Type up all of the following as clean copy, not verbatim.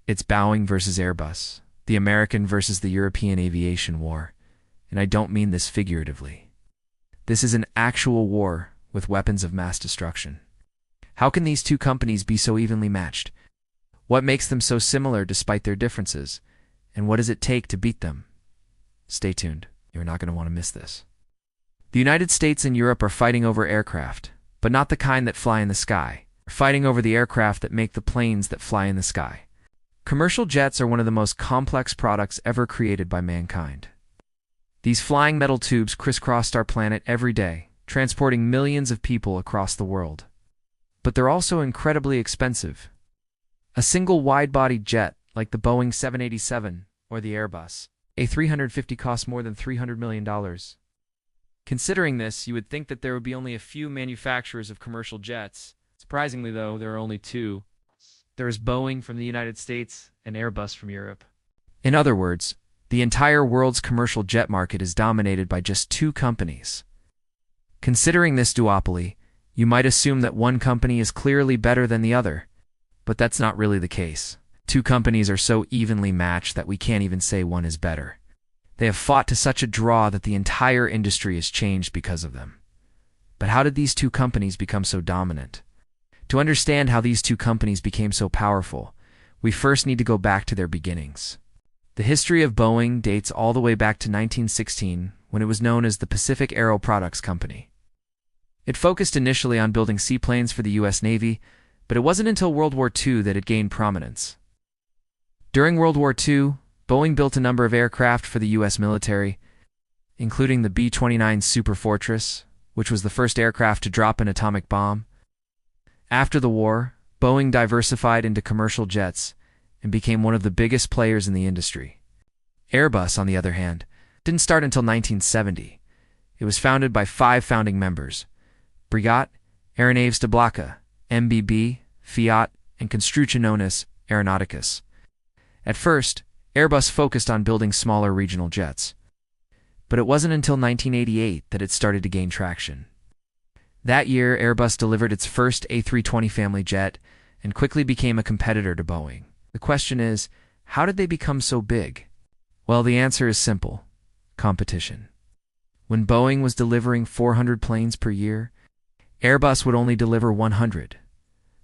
It's Boeing versus Airbus, the American versus the European Aviation War. And I don't mean this figuratively. This is an actual war with weapons of mass destruction. How can these two companies be so evenly matched? What makes them so similar despite their differences? And what does it take to beat them? Stay tuned. You're not going to want to miss this. The United States and Europe are fighting over aircraft, but not the kind that fly in the sky. They're fighting over the aircraft that make the planes that fly in the sky. Commercial jets are one of the most complex products ever created by mankind. These flying metal tubes crisscrossed our planet every day, transporting millions of people across the world. But they're also incredibly expensive. A single wide-bodied jet, like the Boeing 787 or the Airbus A350, costs more than $300 million. Considering this, you would think that there would be only a few manufacturers of commercial jets. Surprisingly, though, there are only two. There is Boeing from the United States and Airbus from Europe. In other words, the entire world's commercial jet market is dominated by just two companies. Considering this duopoly, you might assume that one company is clearly better than the other, but that's not really the case. Two companies are so evenly matched that we can't even say one is better. They have fought to such a draw that the entire industry has changed because of them. But how did these two companies become so dominant? To understand how these two companies became so powerful, we first need to go back to their beginnings. The history of Boeing dates all the way back to 1916, when it was known as the Pacific Aero Products Company. It focused initially on building seaplanes for the U.S. Navy, but it wasn't until World War II that it gained prominence. During World War II, Boeing built a number of aircraft for the U.S. military, including the B-29 Superfortress, which was the first aircraft to drop an atomic bomb. After the war, Boeing diversified into commercial jets and became one of the biggest players in the industry. Airbus, on the other hand, didn't start until 1970. It was founded by 5 founding members: Brigat, Aeronaves de Blaka, MBB, Fiat, and Construcción known Aeronauticas. At first, Airbus focused on building smaller regional jets. But it wasn't until 1988 that it started to gain traction. That year, Airbus delivered its first A320 family jet and quickly became a competitor to Boeing. The question is, how did they become so big? Well, the answer is simple: competition. When Boeing was delivering 400 planes per year, Airbus would only deliver 100.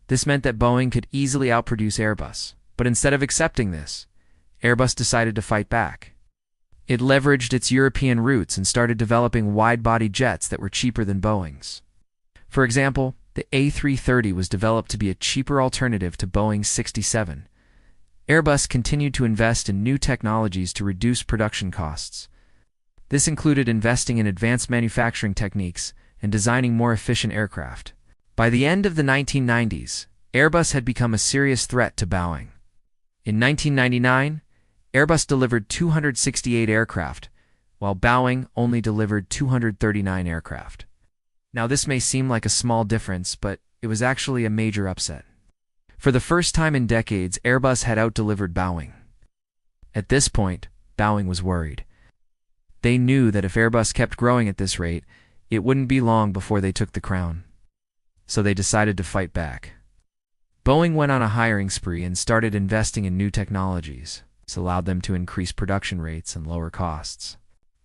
This meant that Boeing could easily outproduce Airbus. But instead of accepting this, Airbus decided to fight back. It leveraged its European roots and started developing wide-body jets that were cheaper than Boeing's. For example, the A330 was developed to be a cheaper alternative to Boeing's 67. Airbus continued to invest in new technologies to reduce production costs. This included investing in advanced manufacturing techniques and designing more efficient aircraft. By the end of the 1990s, Airbus had become a serious threat to Boeing. In 1999, Airbus delivered 268 aircraft, while Boeing only delivered 239 aircraft. Now, this may seem like a small difference, but it was actually a major upset. For the first time in decades, Airbus had outdelivered Boeing. At this point, Boeing was worried. They knew that if Airbus kept growing at this rate, it wouldn't be long before they took the crown. So they decided to fight back. Boeing went on a hiring spree and started investing in new technologies. This allowed them to increase production rates and lower costs.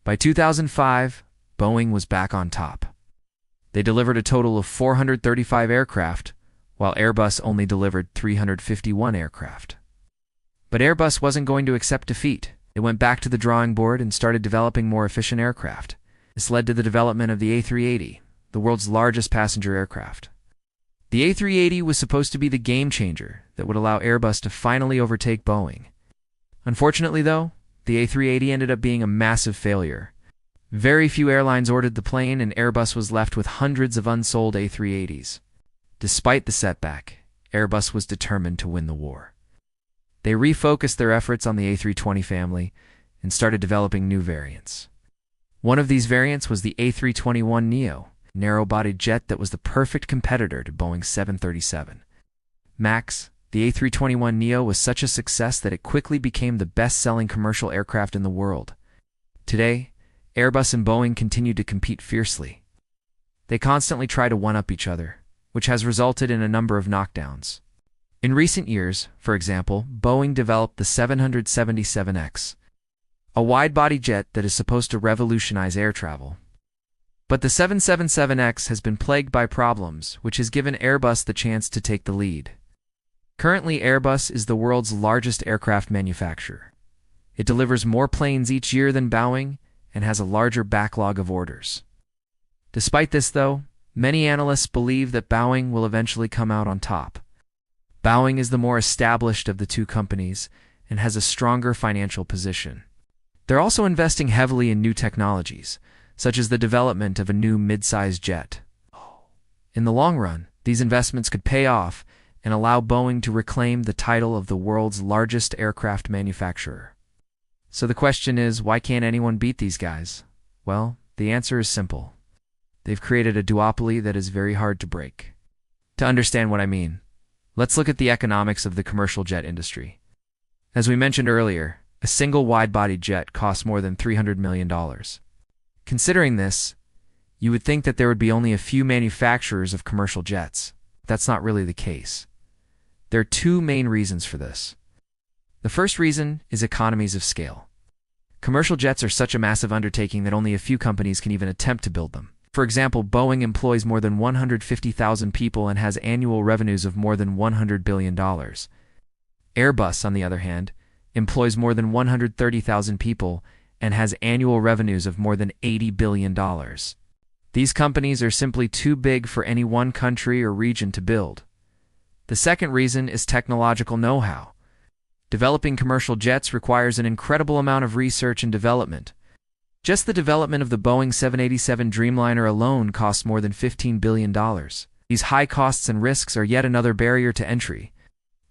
By 2005, Boeing was back on top. They delivered a total of 435 aircraft, while Airbus only delivered 351 aircraft. But Airbus wasn't going to accept defeat. It went back to the drawing board and started developing more efficient aircraft. This led to the development of the A380, the world's largest passenger aircraft. The A380 was supposed to be the game changer that would allow Airbus to finally overtake Boeing. Unfortunately, though, the A380 ended up being a massive failure. Very few airlines ordered the plane, and Airbus was left with hundreds of unsold A380s. Despite the setback, Airbus was determined to win the war. They refocused their efforts on the A320 family and started developing new variants. One of these variants was the A321neo, a narrow-bodied jet that was the perfect competitor to Boeing's 737 MAX. The A321neo was such a success that it quickly became the best-selling commercial aircraft in the world. Today, Airbus and Boeing continue to compete fiercely. They constantly try to one-up each other, which has resulted in a number of knockdowns. In recent years, for example, Boeing developed the 777X, a wide-body jet that is supposed to revolutionize air travel. But the 777X has been plagued by problems, which has given Airbus the chance to take the lead. Currently, Airbus is the world's largest aircraft manufacturer. It delivers more planes each year than Boeing and has a larger backlog of orders. Despite this, though, many analysts believe that Boeing will eventually come out on top. Boeing is the more established of the two companies and has a stronger financial position. They're also investing heavily in new technologies, such as the development of a new mid-size jet. In the long run, these investments could pay off and allow Boeing to reclaim the title of the world's largest aircraft manufacturer. So the question is, why can't anyone beat these guys? Well, the answer is simple. They've created a duopoly that is very hard to break. To understand what I mean, let's look at the economics of the commercial jet industry. As we mentioned earlier, a single wide-body jet costs more than $300 million. Considering this, you would think that there would be only a few manufacturers of commercial jets. That's not really the case. There are two main reasons for this. The first reason is economies of scale. Commercial jets are such a massive undertaking that only a few companies can even attempt to build them. For example, Boeing employs more than 150,000 people and has annual revenues of more than $100 billion. Airbus, on the other hand, employs more than 130,000 people and has annual revenues of more than $80 billion. These companies are simply too big for any one country or region to build. The second reason is technological know-how. Developing commercial jets requires an incredible amount of research and development. Just the development of the Boeing 787 Dreamliner alone costs more than $15 billion. These high costs and risks are yet another barrier to entry.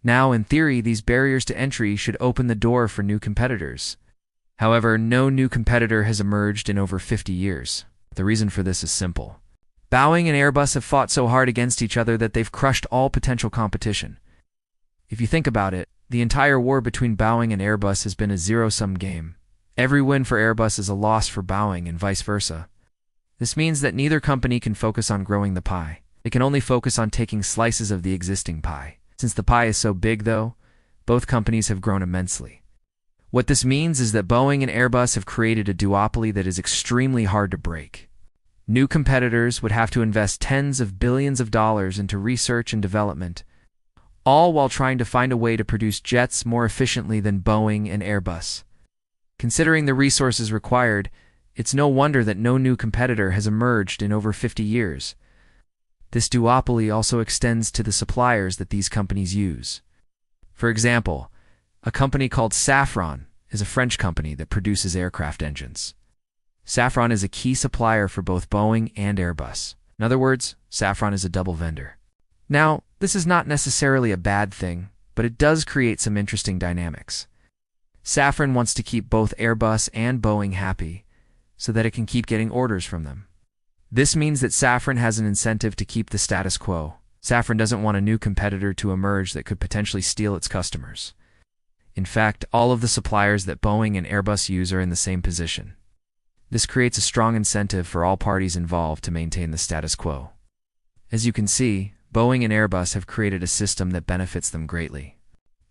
Now, in theory, these barriers to entry should open the door for new competitors. However, no new competitor has emerged in over 50 years. The reason for this is simple. Boeing and Airbus have fought so hard against each other that they've crushed all potential competition. If you think about it, the entire war between Boeing and Airbus has been a zero-sum game. Every win for Airbus is a loss for Boeing and vice versa. This means that neither company can focus on growing the pie. They can only focus on taking slices of the existing pie. Since the pie is so big, though, both companies have grown immensely. What this means is that Boeing and Airbus have created a duopoly that is extremely hard to break. New competitors would have to invest tens of billions of dollars into research and development, all while trying to find a way to produce jets more efficiently than Boeing and Airbus. Considering the resources required, it's no wonder that no new competitor has emerged in over 50 years. This duopoly also extends to the suppliers that these companies use. For example, a company called Safran is a French company that produces aircraft engines. Safran is a key supplier for both Boeing and Airbus. In other words, Safran is a double vendor. Now, this is not necessarily a bad thing, but it does create some interesting dynamics. Safran wants to keep both Airbus and Boeing happy so that it can keep getting orders from them. This means that Safran has an incentive to keep the status quo. Safran doesn't want a new competitor to emerge that could potentially steal its customers. In fact, all of the suppliers that Boeing and Airbus use are in the same position. This creates a strong incentive for all parties involved to maintain the status quo. As you can see, Boeing and Airbus have created a system that benefits them greatly.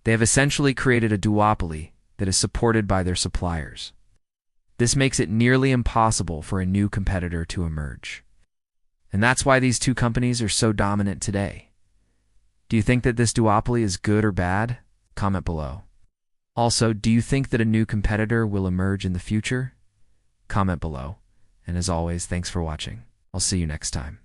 They have essentially created a duopoly that is supported by their suppliers. This makes it nearly impossible for a new competitor to emerge. And that's why these two companies are so dominant today. Do you think that this duopoly is good or bad? Comment below. Also, do you think that a new competitor will emerge in the future? Comment below. And as always, thanks for watching. I'll see you next time.